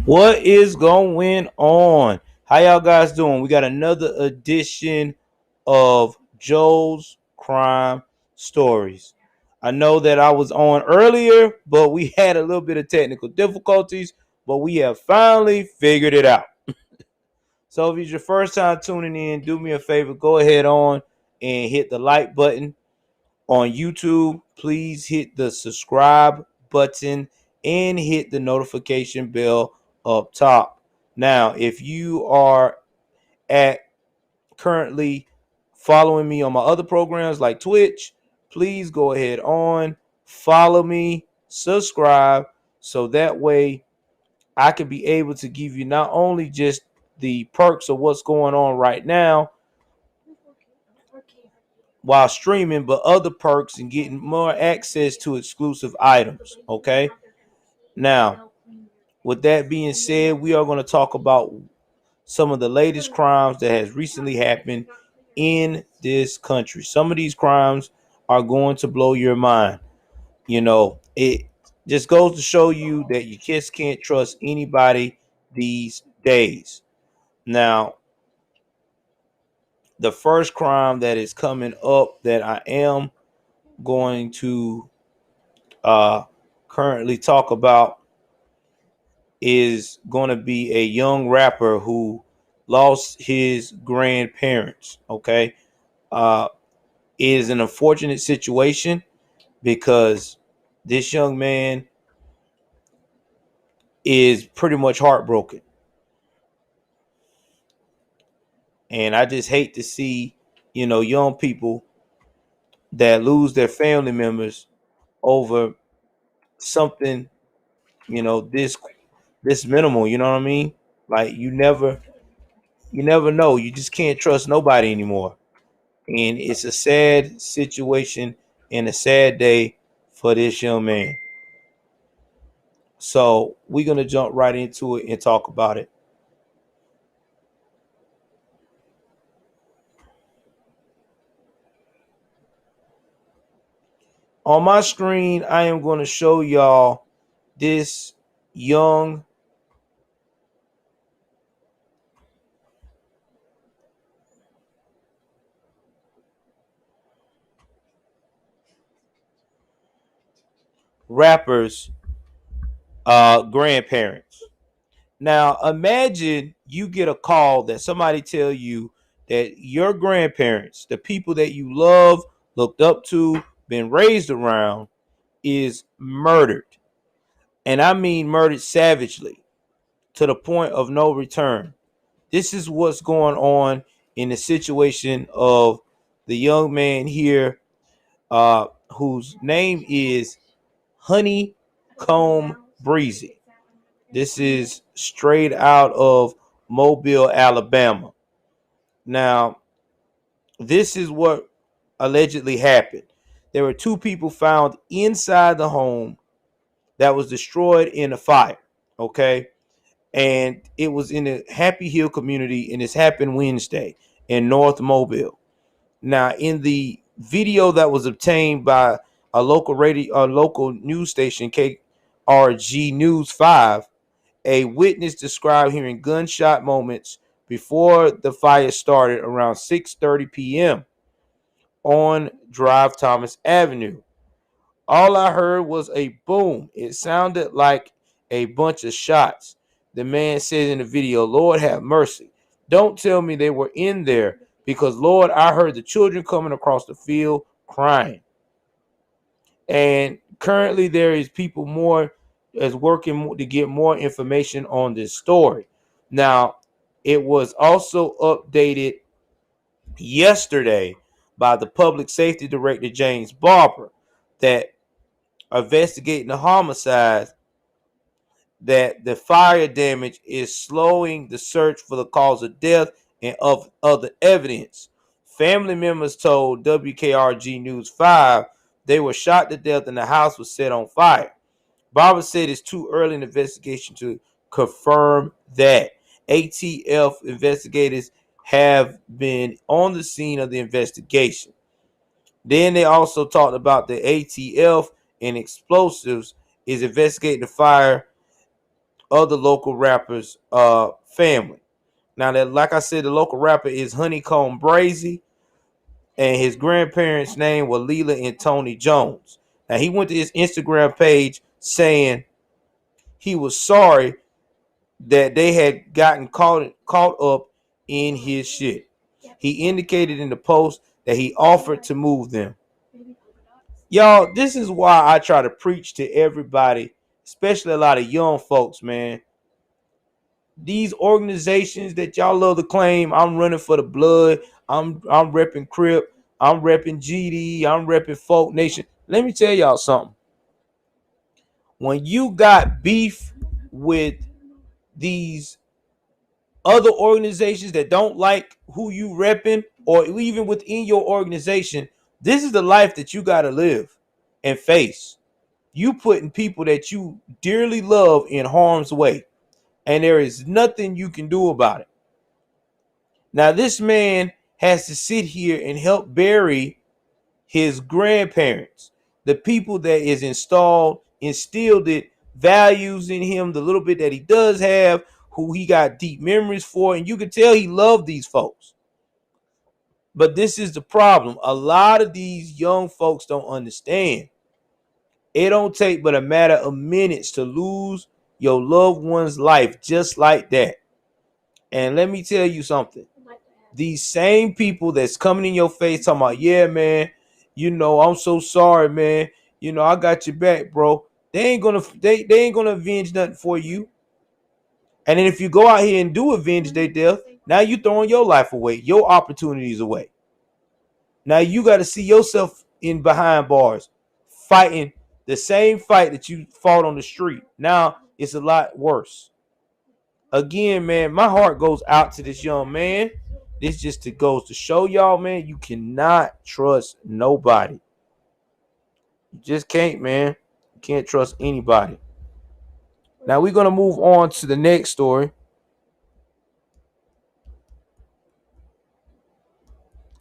What is going on? How y'all guys doing? We got another edition of Joel's Crime Stories. I know that I was on earlier, but we had a little bit of technical difficulties, but we have finally figured it out. So if it's your first time tuning in, do me a favor, go ahead on and hit the like button on YouTube. Please hit the subscribe button and hit the notification bell up top. Now, if you are at currently following me on my other programs like Twitch, please go ahead on, follow me, subscribe, so that way I can be able to give you not only just the perks of what's going on right now while streaming, but other perks and getting more access to exclusive items. Okay. Now, with that being said, we are going to talk about some of the latest crimes that has recently happened in this country. Some of these crimes are going to blow your mind. It just goes to show you that you just can't trust anybody these days. Now, the first crime that is coming up that I am going to uh, currently talk about is going to be a young rapper who lost his grandparents. Okay. Uh, it is an unfortunate situation because this young man is pretty much heartbroken. And I just hate to see, young people that lose their family members over something, this minimal, you know what I mean? Like you never know. You just can't trust nobody anymore. And it's a sad situation and a sad day for this young man. So we're gonna jump right into it and talk about it. On my screen, I am going to show y'all this young rapper's grandparents. Now, imagine you get a call that somebody tell you that your grandparents, the people that you love, looked up to, been raised around, is murdered. And I mean murdered savagely to the point of no return. This is what's going on in the situation of the young man here, whose name is Honeycomb Breezy. This is straight out of Mobile, Alabama. Now, this is what allegedly happened. There were two people found inside the home that was destroyed in a fire. Okay. And it was in the Happy Hill community, and this happened Wednesday in North Mobile. Now, in the video that was obtained by a local news station, KRG News 5, a witness described hearing gunshot moments before the fire started around 6:30 p.m. on Drive Thomas Avenue. All I heard was a boom. It sounded like a bunch of shots. The man said in the video, "Lord have mercy. Don't tell me they were in there because, Lord, I heard the children coming across the field crying." And currently there is people more as working to get more information on this story. Now, it was also updated yesterday by the public safety director, James Barber, that investigating the homicide, that the fire damage is slowing the search for the cause of death and of other evidence. Family members told WKRG News 5 they were shot to death and the house was set on fire. Barber said it's too early in the investigation to confirm that. ATF investigators have been on the scene of the investigation. Then they also talked about the ATF and explosives is investigating the fire of the local rapper's family. Now that, like I said, the local rapper is Honeycomb Brazy, and his grandparents' name were Leela and Tony Jones. Now he went to his Instagram page saying he was sorry that they had gotten caught up in his shit. He indicated in the post that he offered to move them. Y'all, this is why I try to preach to everybody, especially a lot of young folks, man. These organizations that y'all love to claim, I'm running for the blood, I'm repping Crip, I'm repping GD, I'm repping Folk Nation. Let me tell y'all something. When you got beef with these other organizations that don't like who you repping, or even within your organization, this is the life that you got to live and face. You putting people that you dearly love in harm's way, and there is nothing you can do about it. Now, this man has to sit here and help bury his grandparents, the people that is instilled it, values in him, the little bit that he does have, who he got deep memories for, and you can tell he loved these folks. But this is the problem. A lot of these young folks don't understand. It don't take but a matter of minutes to lose your loved one's life just like that. And let me tell you something. These same people that's coming in your face talking about, yeah, man, I'm so sorry, man. I got your back, bro. They ain't gonna avenge nothing for you. And then if you go out here and do avenge their death, now you throwing your life away, your opportunities away. Now you got to see yourself in behind bars, fighting the same fight that you fought on the street. Now it's a lot worse. Again, man, my heart goes out to this young man. This just goes to show y'all, man, you cannot trust nobody. You just can't, man. You can't trust anybody. Now we're gonna move on to the next story.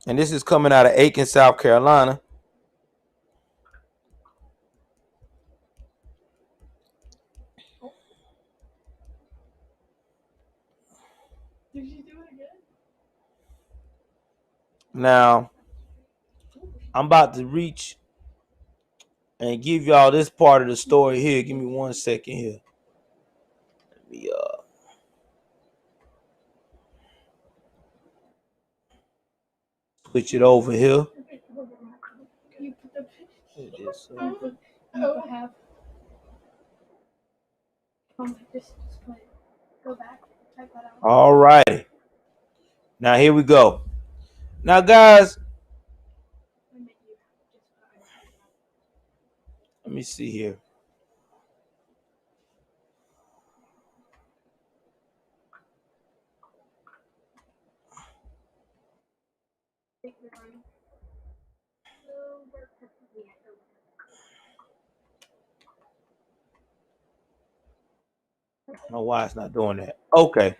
And this is coming out of Aiken, South Carolina. Now, I'm about to reach and give y'all this part of the story here. Give me 1 second here. Let me switch it over here. All right. Now here we go. Now, guys, let me see here. I don't know why it's not doing that. Okay,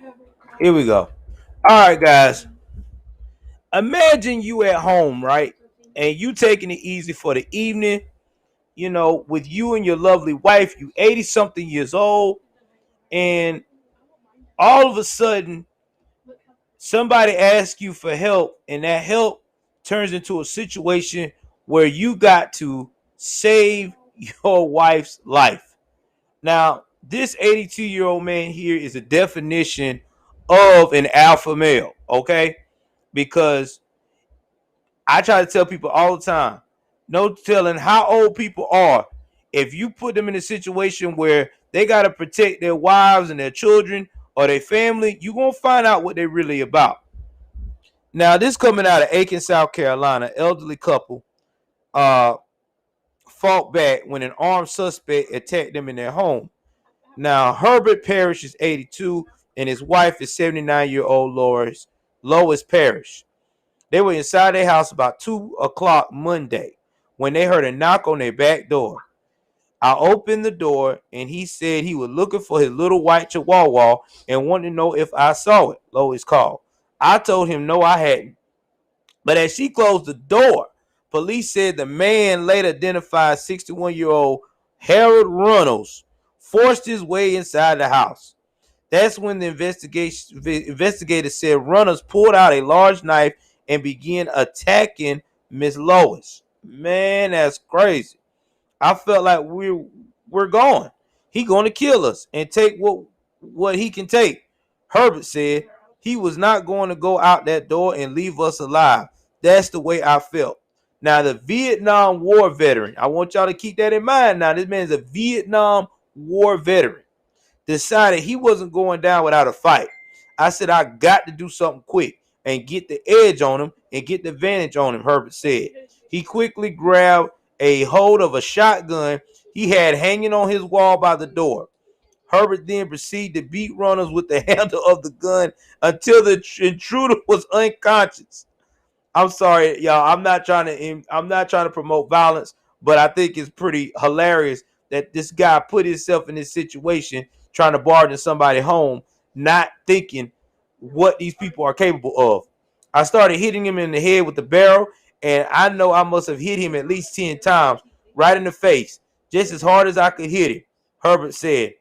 here we go. All right, guys. Imagine you at home, right? And you taking it easy for the evening, with you and your lovely wife. You 80 something years old, and all of a sudden, somebody asks you for help, and that help turns into a situation where you got to save your wife's life. Now, this 82-year-old man here is a definition of an alpha male, okay? Because I try to tell people all the time, no telling how old people are. If you put them in a situation where they got to protect their wives and their children or their family, you're going to find out what they're really about. Now, this coming out of Aiken, South Carolina, elderly couple fought back when an armed suspect attacked them in their home. Now, Herbert Parrish is 82, and his wife is 79-year-old Lois Parrish. They were inside their house about 2 o'clock Monday when they heard a knock on their back door. I opened the door, and he said he was looking for his little white chihuahua and wanted to know if I saw it, Lois called. I told him no, I hadn't. But as she closed the door, police said the man later identified 61-year-old Harold Runnels, forced his way inside the house. That's when the investigator said runners pulled out a large knife and began attacking Miss Lois. Man, that's crazy. I felt like we're gone. He going to kill us and take what he can take. Herbert said he was not going to go out that door and leave us alive. That's the way I felt. Now, the Vietnam War veteran, I want y'all to keep that in mind. Now, this man's a Vietnam War veteran, decided he wasn't going down without a fight. I said, I got to do something quick and get the edge on him and get the advantage on him, Herbert said. He quickly grabbed a hold of a shotgun he had hanging on his wall by the door. Herbert then proceeded to beat runners with the handle of the gun until the intruder was unconscious. I'm sorry, y'all. I'm not trying to promote violence, but I think it's pretty hilarious that this guy put himself in this situation trying to barge somebody home, not thinking what these people are capable of. I started hitting him in the head with the barrel, and I know I must have hit him at least 10 times, right in the face, just as hard as I could hit him, Herbert said.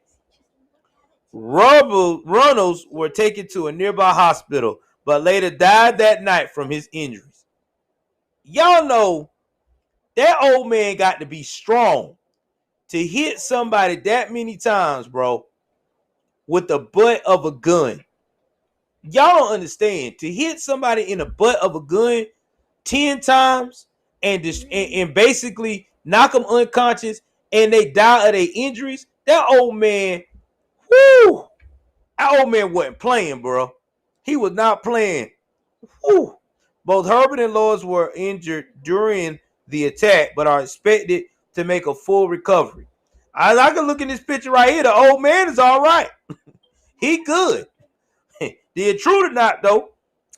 Runnels were taken to a nearby hospital, but later died that night from his injuries. Y'all know that old man got to be strong to hit somebody that many times, bro, with the butt of a gun. Y'all don't understand. To hit somebody in the butt of a gun 10 times and basically knock them unconscious and they die of their injuries, that old man, whoo, that old man wasn't playing, bro. He was not playing. Whoo. Both Herbert and Lois were injured during the attack, but are expected to make a full recovery. I can look in this picture right here. The old man is all right. He good. The intruder not, though.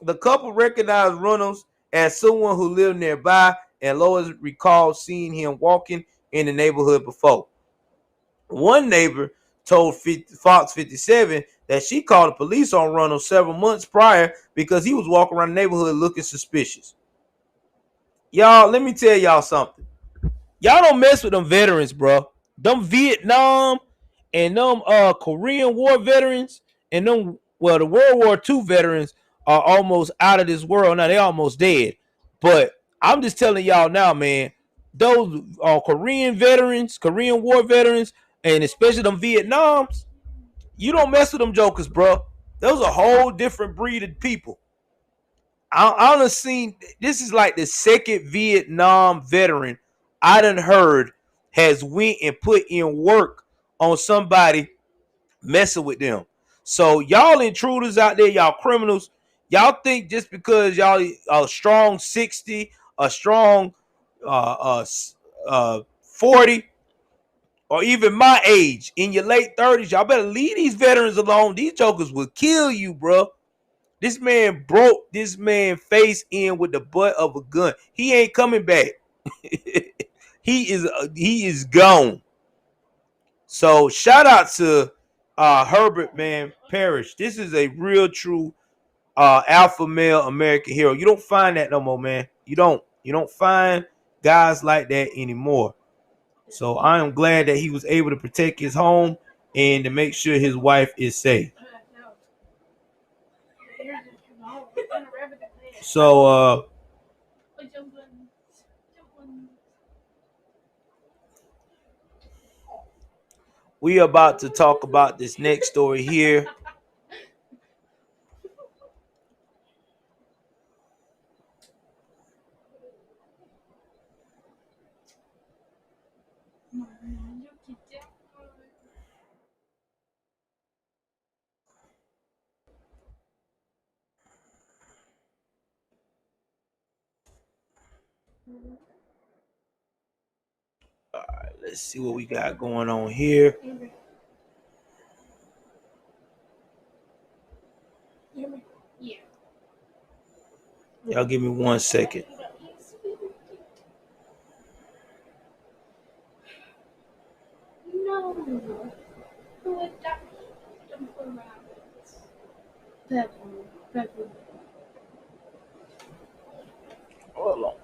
The couple recognized Reynolds as someone who lived nearby, and Lois recalled seeing him walking in the neighborhood before. One neighbor told Fox 57 that she called the police on Reynolds several months prior because he was walking around the neighborhood looking suspicious. Y'all, let me tell y'all something. Y'all don't mess with them veterans, bro. Them Vietnam and them Korean War veterans and them, well, the World War II veterans are almost out of this world. Now, they almost dead. But I'm just telling y'all now, man, those Korean veterans, Korean War veterans, and especially them Vietnams, you don't mess with them jokers, bro. Those are a whole different breed of people. I done seen, this is like the second Vietnam veteran I done heard has went and put in work on somebody messing with them. So y'all intruders out there, y'all criminals, y'all think just because y'all a strong 60, a strong 40, or even my age in your late 30s, y'all better leave these veterans alone. These jokers will kill you, bro. This man broke this man face in with the butt of a gun. He ain't coming back. he is gone. So shout out to Herbert, man, Parrish. This is a real true alpha male American hero. You don't find that no more, man. You don't find guys like that anymore. So I am glad that he was able to protect his home and to make sure his wife is safe. So we about to talk about this next story here. All right, let's see what we got going on here. Y'all give me 1 second.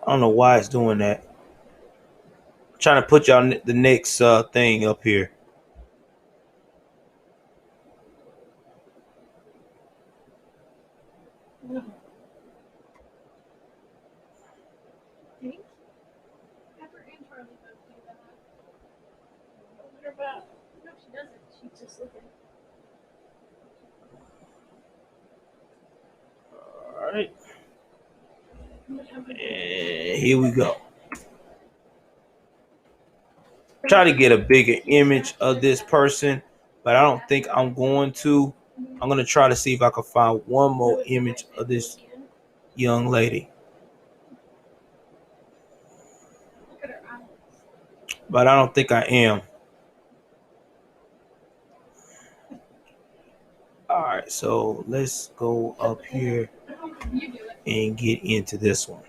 I don't know why it's doing that. I'm trying to put y'all the next thing up here. All right. And here we go. Try to get a bigger image of this person, but I don't think I'm going to. I'm going to try to see if I can find one more image of this young lady, but I don't think I am. All right, so let's go up here and get into this one.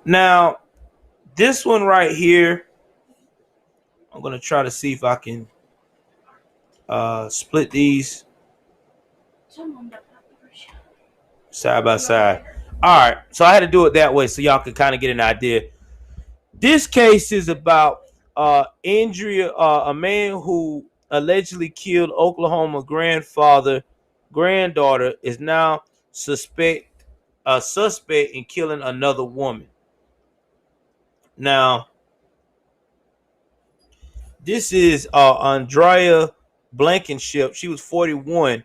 Now, this one right here, I'm going to try to see if I can split these side by side. All right, so I had to do it that way so y'all can kind of get an idea. This case is about Andrea, a man who allegedly killed Oklahoma granddaughter, is now a suspect in killing another woman. Now, this is Andrea Blankenship. She was 41,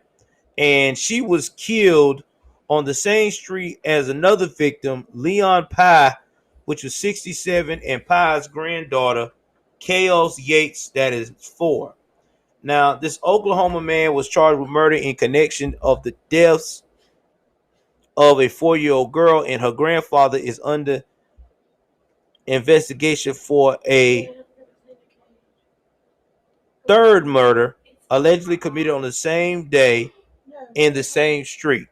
and she was killed on the same street as another victim, Leon Pye, which was 67, and Pye's granddaughter, Chaos Yates, that is 4. Now, this Oklahoma man was charged with murder in connection of the deaths of a 4-year-old girl, and her grandfather is under investigation for a third murder allegedly committed on the same day in the same street.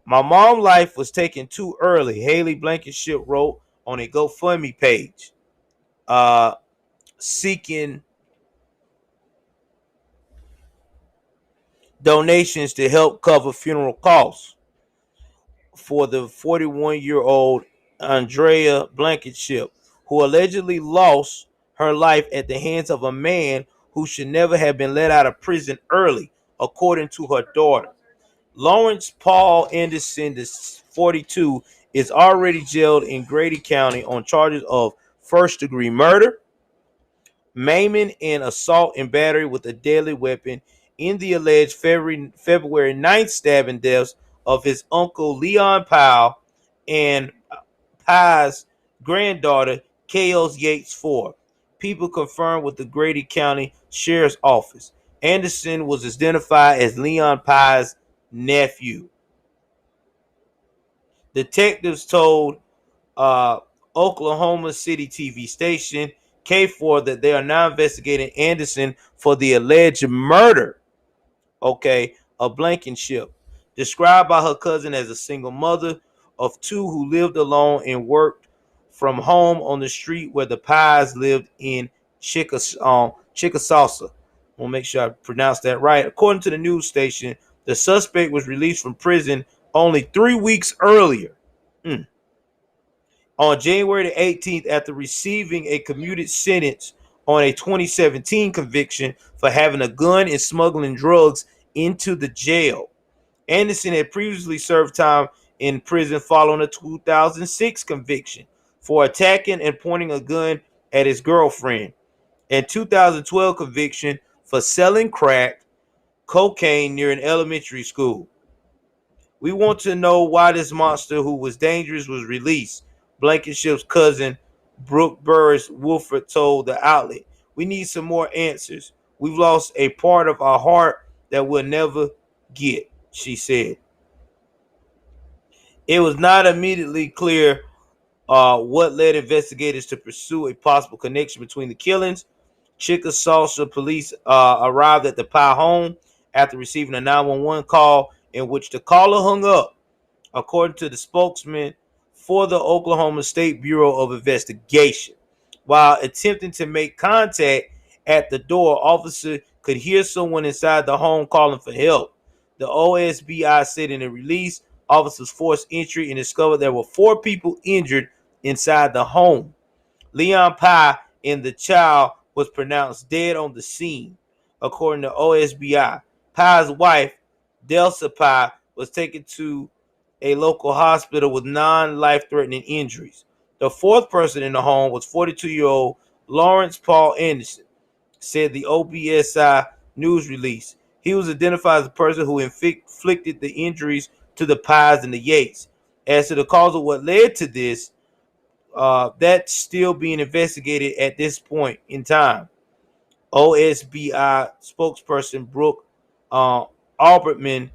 My mom's life was taken too early, Haley Blankenship wrote on a GoFundMe page, seeking donations to help cover funeral costs for the 41-year-old Andrea Blankenship, who allegedly lost her life at the hands of a man who should never have been let out of prison early, according to her daughter. Lawrence Paul Anderson, the 42, is already jailed in Grady County on charges of first-degree murder, maiming, and assault and battery with a deadly weapon in the alleged February 9th stabbing deaths of his uncle Leon Powell and Pye's granddaughter, Chaos Yates 4. People confirmed with the Grady County Sheriff's Office. Anderson was identified as Leon Pye's nephew. Detectives told Oklahoma City TV station K4 that they are now investigating Anderson for the alleged murder, of Blankenship, described by her cousin as a single mother of 2 who lived alone and worked from home on the street where the Pies lived in Chickasaw. We'll make sure I pronounce that right. According to the news station, the suspect was released from prison only 3 weeks earlier. On January the 18th, after receiving a commuted sentence on a 2017 conviction for having a gun and smuggling drugs into the jail. Anderson had previously served time in prison following a 2006 conviction for attacking and pointing a gun at his girlfriend, and 2012 conviction for selling crack cocaine near an elementary school. We want to know why this monster who was dangerous was released, Blankenship's cousin, Brooke Burris Wolford, told the outlet. We need some more answers. We've lost a part of our heart that we'll never get, she said. It was not immediately clear what led investigators to pursue a possible connection between the killings. Chickasaw police arrived at the Pye home after receiving a 911 call in which the caller hung up, according to the spokesman for the Oklahoma State Bureau of Investigation. While attempting to make contact at the door, officers could hear someone inside the home calling for help. The OSBI said in a release, officers forced entry and discovered there were 4 people injured inside the home. Leon Pye and the child was pronounced dead on the scene, according to OSBI. Pye's wife, Delsa Pye, was taken to a local hospital with non-life-threatening injuries. The fourth person in the home was 42-year-old Lawrence Paul Anderson, said the OBSI news release. He was identified as the person who inflicted the injuries to the Pies and the Yates. As to the cause of what led to this, that's still being investigated at this point in time. OSBI spokesperson Brooke uh, Albertman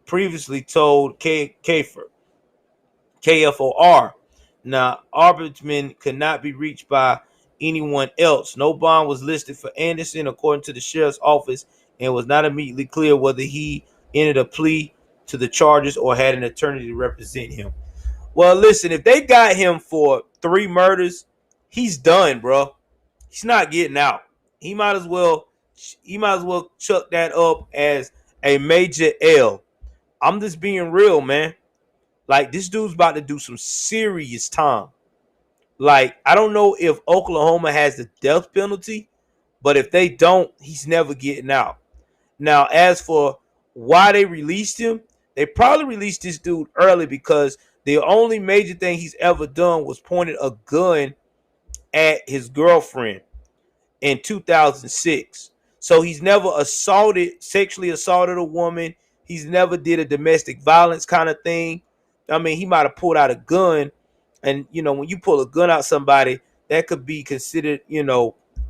previously told KFOR. Now, Albertman could not be reached by anyone else. No bond was listed for Anderson, according to the sheriff's office, and was not immediately clear whether he entered a plea to the charges or had an attorney to represent him. Well, listen, if they got him for 3 murders, he's done, bro. He's not getting out. He might as well chuck that up as a major L. I'm just being real, man. Like, this dude's about to do some serious time. Like, I don't know if Oklahoma has the death penalty, but if they don't, he's never getting out. Now, as for why they released him, they probably released this dude early because the only major thing he's ever done was pointed a gun at his girlfriend in 2006. So he's never sexually assaulted a woman. He's never did a domestic violence kind of thing. I mean, he might have pulled out a gun, and when you pull a gun out somebody, that could be considered,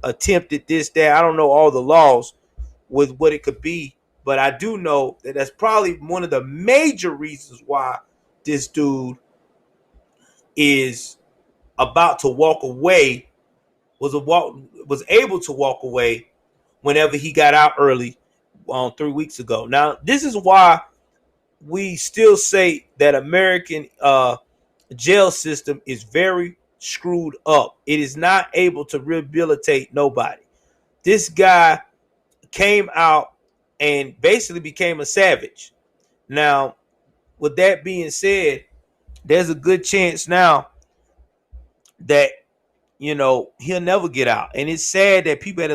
attempted this, that. I don't know all the laws with what it could be, but I do know that that's probably one of the major reasons why this dude is about to walk away, was able to walk away whenever he got out early 3 weeks ago. Now, this is why we still say that American jail system is very screwed up. It is not able to rehabilitate nobody. This guy came out and basically became a savage. Now, with that being said, there's a good chance now that he'll never get out, and it's sad that people had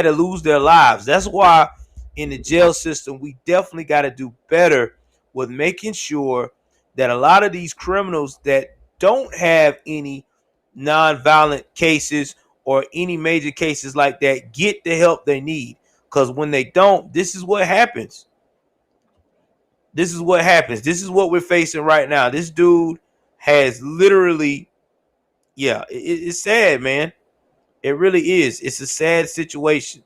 to lose their lives. That's why in the jail system we definitely got to do better with making sure that a lot of these criminals that don't have any non-violent cases or any major cases like that get the help they need, because when they don't, this is what happens. This is what we're facing right now. This dude has literally, yeah, it's sad, man. It really is. It's a sad situation.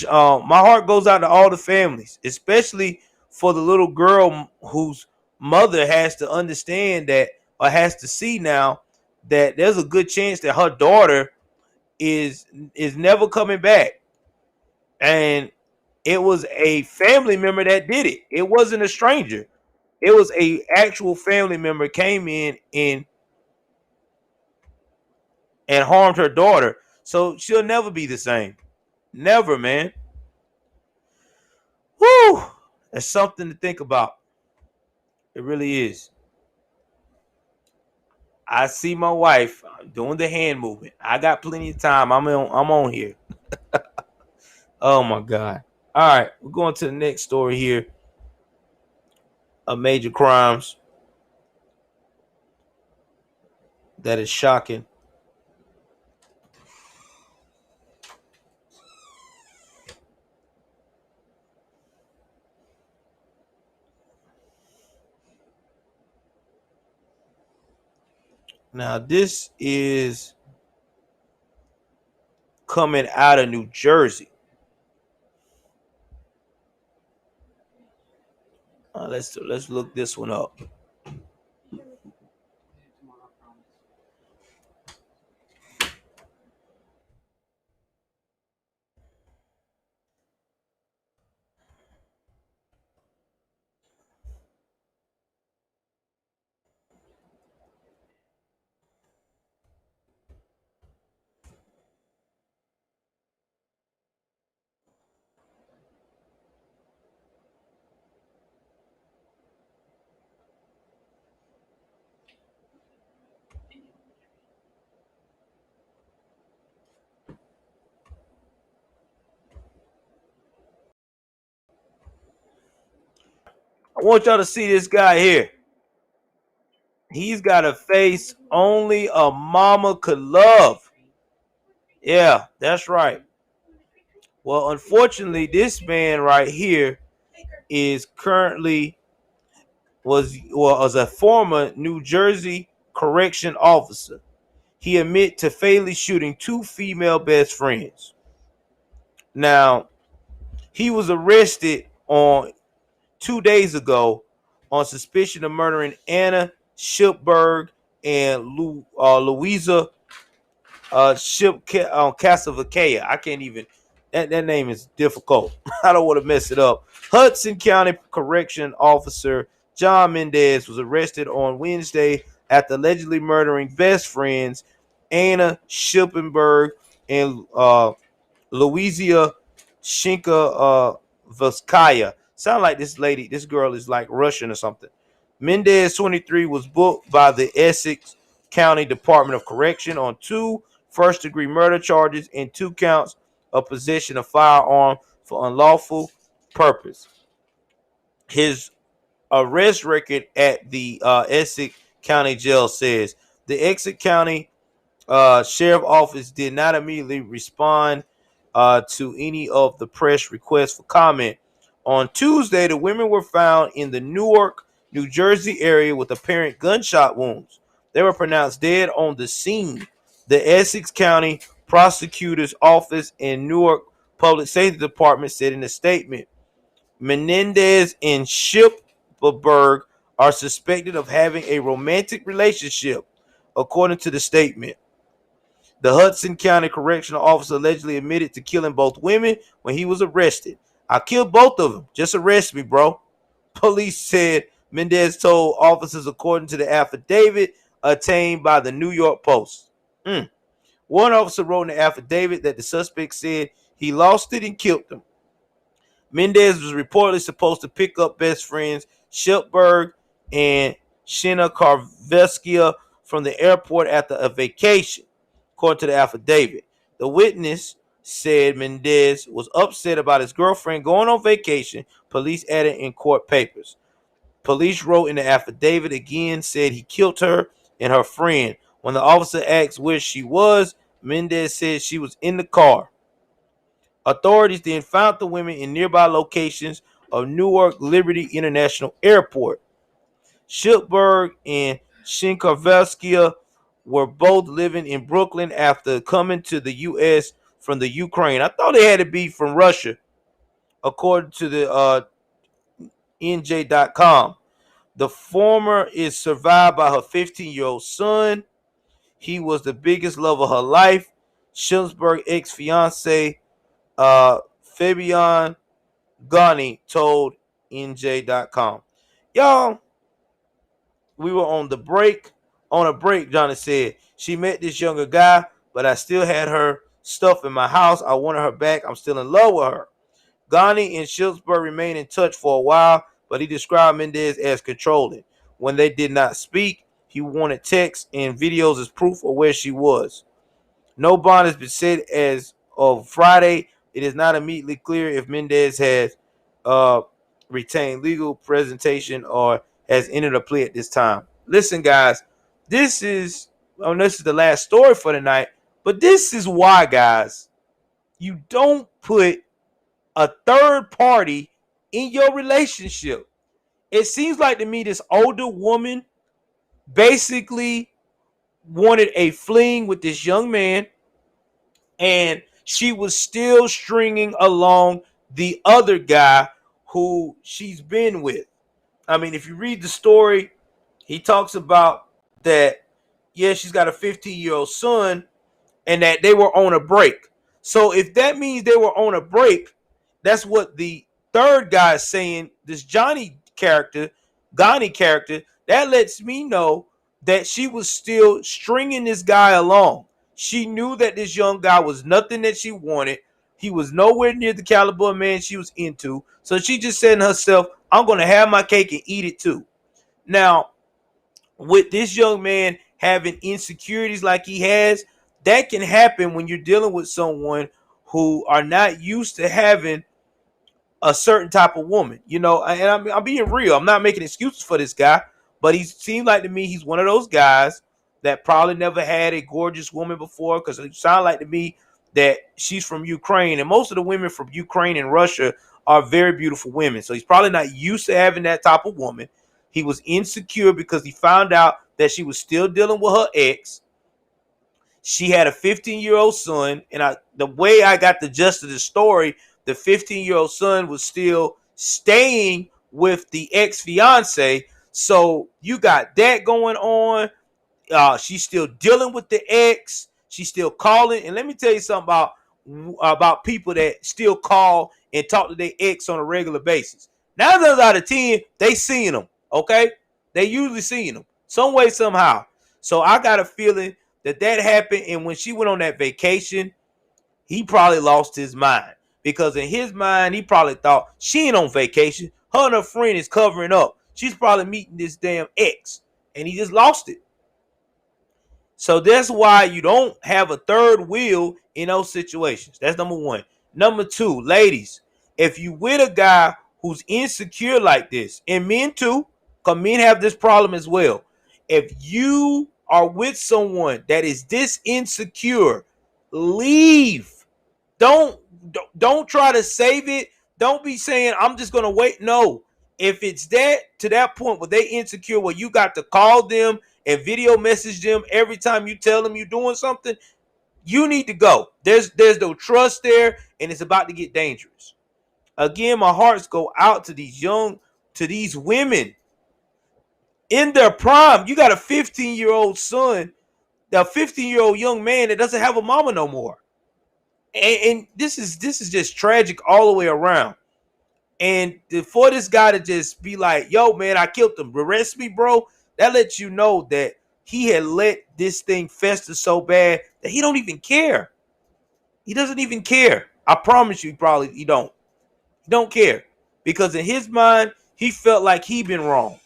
My heart goes out to all the families, especially for the little girl whose mother has to understand that, or has to see now, that there's a good chance that her daughter is never coming back. And it was a family member that did it. It wasn't a stranger. It was a actual family member came in and harmed her daughter. So she'll never be the same. Never, man. Whew. That's something to think about. It really is. I see my wife doing the hand movement. I got plenty of time. I'm on here. Oh my God. All right, we're going to the next story here of major crimes that is shocking. Now, this is coming out of New Jersey. Let's look this one up. I want y'all to see this guy here. He's got a face only a mama could love. Yeah, that's right. Well, unfortunately, this man right here is currently was a former New Jersey correction officer. He admitted to fatally shooting two female best friends. Now, he was arrested on 2 days ago on suspicion of murdering Anna Shipberg and Louisa Casavacaya. I can't even. That name is difficult. I don't want to mess it up. Hudson County Correction Officer John Mendez was arrested on Wednesday after allegedly murdering best friends Anna Shippenberg and Louisa Shinka Voskaya. Sound like this girl is like Russian or something. Mendez, 23, was booked by the Essex County Department of Correction on two first-degree murder charges and 2 counts of possession of firearm for unlawful purpose. His arrest record at the Essex County Jail says the Essex County Sheriff Office did not immediately respond to any of the press requests for comment. On Tuesday, the women were found in the Newark, New Jersey area with apparent gunshot wounds. They were pronounced dead on the scene. The Essex County Prosecutor's Office and Newark Public Safety Department said in a statement, Menendez and Shipberg are suspected of having a romantic relationship, according to the statement. The Hudson County Correctional Officer allegedly admitted to killing both women when he was arrested. I killed both of them. Just arrest me, bro. Police said Mendez told officers according to the affidavit obtained by the New York Post. One officer wrote in the affidavit that the suspect said he lost it and killed them. Mendez was reportedly supposed to pick up best friends Shipberg and Shina Karveskia from the airport after a vacation, according to the affidavit. The witness said Mendez was upset about his girlfriend going on vacation, police added in court papers. Police wrote in the affidavit again said he killed her and her friend. When the officer asked where she was, Mendez said she was in the car. Authorities then found the women in nearby locations of Newark Liberty International Airport. Shipberg and Shinkarveskia were both living in Brooklyn after coming to the U.S. from the Ukraine. I thought they had to be from Russia, according to the NJ.com. The former is survived by her 15-year-old son. He was the biggest love of her life. Shipberg's ex-fiance, Fabian Gani, told NJ.com. Y'all, we were on a break, Johnny said. She met this younger guy, but I still had her stuff in my house. I wanted her back. I'm still in love with her. Gani and Shipberg remained in touch for a while, but he described Mendez as controlling. When they did not speak, he wanted texts and videos as proof of where she was. No bond has been set as of Friday. It is not immediately clear if Mendez has retained legal presentation or has entered a plea at this time. Listen, guys, this is the last story for the night, but this is why, guys, you don't put a third party in your relationship. It seems like to me this older woman basically wanted a fling with this young man, and she was still stringing along the other guy who she's been with. I mean, if you read the story, he talks about that, yeah, she's got a 15-year-old son and that they were on a break. So if that means they were on a break, that's what the third guy is saying, this Gani character, that lets me know that she was still stringing this guy along. She knew that this young guy was nothing that she wanted. He was nowhere near the caliber of man she was into. So she just said to herself, I'm going to have my cake and eat it too. Now, with this young man having insecurities like he has, that can happen when you're dealing with someone who are not used to having a certain type of woman, and I'm being real. I'm not making excuses for this guy, but he seemed like to me he's one of those guys that probably never had a gorgeous woman before, because it sounded like to me that she's from Ukraine, and most of the women from Ukraine and Russia are very beautiful women. So he's probably not used to having that type of woman. He was insecure because he found out that she was still dealing with her ex. She had a 15-year-old son, and the way I got the gist of the story, the 15-year-old son was still staying with the ex-fiance. So you got that going on. She's still dealing with the ex. She's still calling. And let me tell you something about people that still call and talk to their ex on a regular basis. 9 times out of 10, they seeing them. Okay, they usually seeing them some way, somehow. So I got a feeling that happened, and when she went on that vacation, he probably lost his mind, because in his mind he probably thought she ain't on vacation. Her and her friend is covering up. She's probably meeting this damn ex, and he just lost it. So that's why you don't have a third wheel in those situations. That's number one. Number two, ladies, if you with a guy who's insecure like this, and men too, because men have this problem as well. If you are with someone that is this insecure, leave. Don't don't try to save it. Don't be saying I'm just gonna wait. No, if it's that to that point where they insecure, where you got to call them and video message them every time you tell them you're doing something, you need to go. There's no trust there, and it's about to get dangerous. Again, my hearts go out to these women in their prime. You got a 15-year-old son, a 15-year-old young man that doesn't have a mama no more. And this is just tragic all the way around. And for this guy to just be like, yo, man, I killed him, arrest me, bro, that lets you know that he had let this thing fester so bad that he don't even care. He doesn't even care. I promise you, he don't. He don't care. Because in his mind, he felt like he been wrong.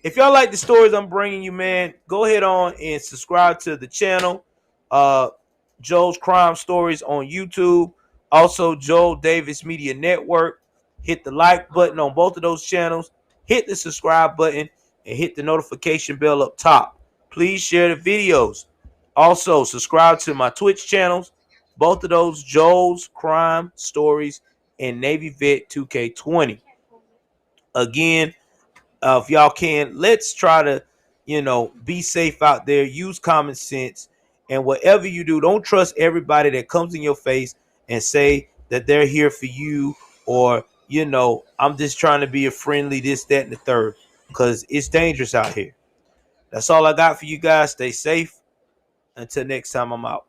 If y'all like the stories I'm bringing you, man, go ahead on and subscribe to the channel. Joel's Crime Stories on YouTube. Also, Joel Davis Media Network. Hit the like button on both of those channels. Hit the subscribe button and hit the notification bell up top. Please share the videos. Also, subscribe to my Twitch channels. Both of those, Joel's Crime Stories and Navy Vet 2K20. Again, if y'all can, let's try to, be safe out there. Use common sense. And whatever you do, don't trust everybody that comes in your face and say that they're here for you, or, I'm just trying to be a friendly this, that, and the third, because it's dangerous out here. That's all I got for you guys. Stay safe. Until next time, I'm out.